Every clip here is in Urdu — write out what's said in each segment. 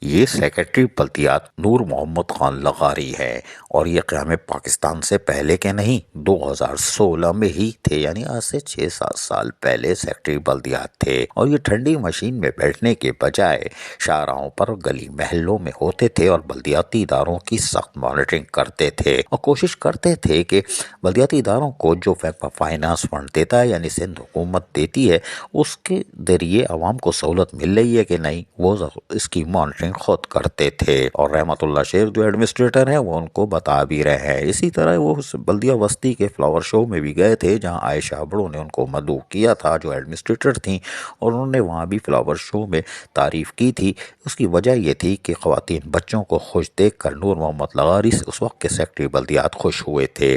یہ سیکرٹری بلدیات نور محمد خان لغاری ہے اور یہ قیام پاکستان سے پہلے کے نہیں 2016 میں ہی تھے، یعنی آج سے 6-7 سال پہلے سیکرٹری بلدیات تھے، اور یہ ٹھنڈی مشین میں بیٹھنے کے بجائے شاہراہوں پر گلی محلوں میں ہوتے تھے اور بلدیاتی اداروں کی سخت مانیٹرنگ کرتے تھے اور کوشش کرتے تھے کہ بلدیاتی اداروں کو جو فائنانس فنڈ دیتا ہے یعنی سندھ حکومت دیتی ہے اس کے ذریعے عوام کو سہولت مل رہی ہے کہ نہیں، وہ اس کی مانیٹرنگ خود کرتے تھے، اور رحمت اللہ شیر جو ایڈمنسٹریٹر ہیں وہ ان کو بتا بھی رہے ہیں۔ اسی طرح وہ بلدیہ وسطی کے فلاور شو میں بھی گئے تھے جہاں عائشہ بڑو نے ان کو مدعو کیا تھا جو ایڈمنسٹریٹر تھیں، اور انہوں نے وہاں بھی فلاور شو میں تعریف کی تھی۔ اس کی وجہ یہ تھی کہ خواتین بچوں کو خوش دیکھ کر نور محمد لغاری سے اس وقت کے سیکرٹری بلدیات خوش ہوئے تھے،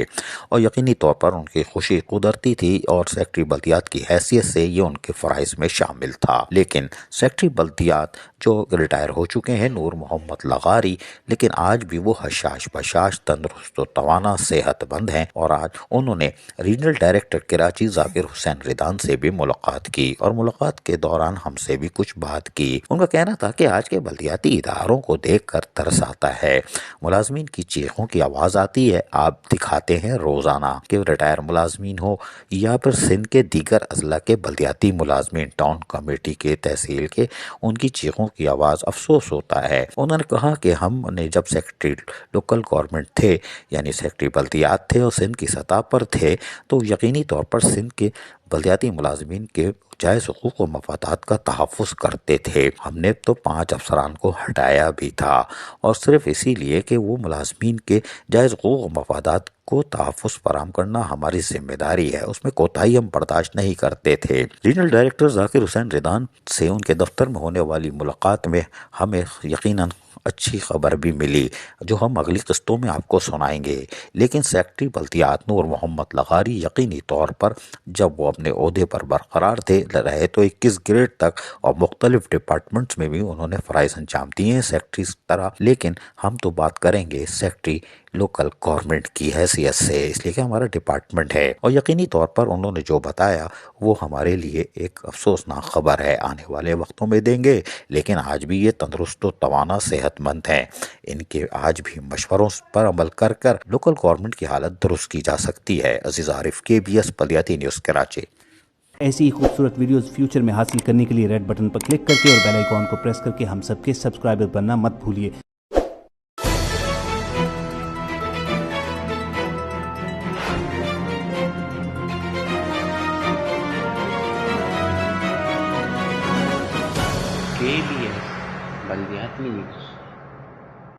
اور یقینی طور پر ان کی خوشی قدرتی تھی اور سیکرٹری بلدیات کی حیثیت سے یہ ان کے فرائض میں شامل تھا۔ لیکن سیکرٹری بلدیات جو ریٹائر ہو چکے ہیں نور محمد لغاری، لیکن آج بھی وہ حشاش بشاش تندرست و توانا صحت مند ہیں، اور آج انہوں نے ریجنل ڈائریکٹر کراچی ذاکر حسین ریدان سے بھی ملاقات کی، اور ملاقات کے دوران ہم سے بھی کچھ بات کی۔ ان کا کہنا تھا کہ آج کے بلدیاتی اداروں کو دیکھ کر ترس آتا ہے، ملازمین کی چیخوں کی آواز آتی ہے، آپ دکھاتے ہیں روزانہ کہ ریٹائر ملازمین ہو یا پھر سندھ کے دیگر اضلاع کے بلدیاتی ملازمین، ٹاؤن کمیٹی کے، تحصیل کے، ان کی چیخوں کی آواز افسوس ہوتا ہے۔ انہوں نے کہا کہ ہم نے جب سیکرٹری لوکل گورنمنٹ تھے یعنی سیکرٹری بلدیات تھے اور سندھ کی سطح پر تھے تو یقینی طور پر سندھ کے بلدیاتی ملازمین کے جائز حقوق و مفادات کا تحفظ کرتے تھے۔ ہم نے تو 5 افسران کو ہٹایا بھی تھا، اور صرف اسی لیے کہ وہ ملازمین کے جائز حقوق و مفادات کو تحفظ فراہم کرنا ہماری ذمہ داری ہے، اس میں کوتاہی ہم برداشت نہیں کرتے تھے۔ ریجنل ڈائریکٹر ذاکر حسین ریدان سے ان کے دفتر میں ہونے والی ملاقات میں ہمیں یقیناً اچھی خبر بھی ملی جو ہم اگلی قسطوں میں آپ کو سنائیں گے، لیکن سیکرٹری بلدیات نور محمد لغاری یقینی طور پر جب وہ اپنے عہدے پر برقرار رہے تو 21 گریڈ تک اور مختلف ڈپارٹمنٹس میں بھی انہوں نے فرائض انجام دیے ہیں سیکرٹری طرح، لیکن ہم تو بات کریں گے سیکرٹری لوکل گورنمنٹ کی حیثیت سے، اس لیے کہ ہمارا ڈپارٹمنٹ ہے، اور یقینی طور پر انہوں نے جو بتایا وہ ہمارے لیے ایک افسوسناک خبر ہے، آنے والے وقتوں میں دیں گے، لیکن آج بھی یہ تندرست و توانا صحت مند ہیں۔ ان کے آج بھی مشوروں پر عمل کر لوکل گورنمنٹ کی حالت درست کی جا سکتی ہے۔ عزیز عارف، KBS بلدیاتی نیوز کراچی۔ ایسی ہی خوبصورت ویڈیوز فیوچر میں حاصل کرنے کے لیے ریڈ بٹن پر کلک کر کے اور بیل آئیکن کو پریس کر کے ہم سب کے سبسکرائبر بننا مت بھولیے۔ KBS بلدیاتی نیوز۔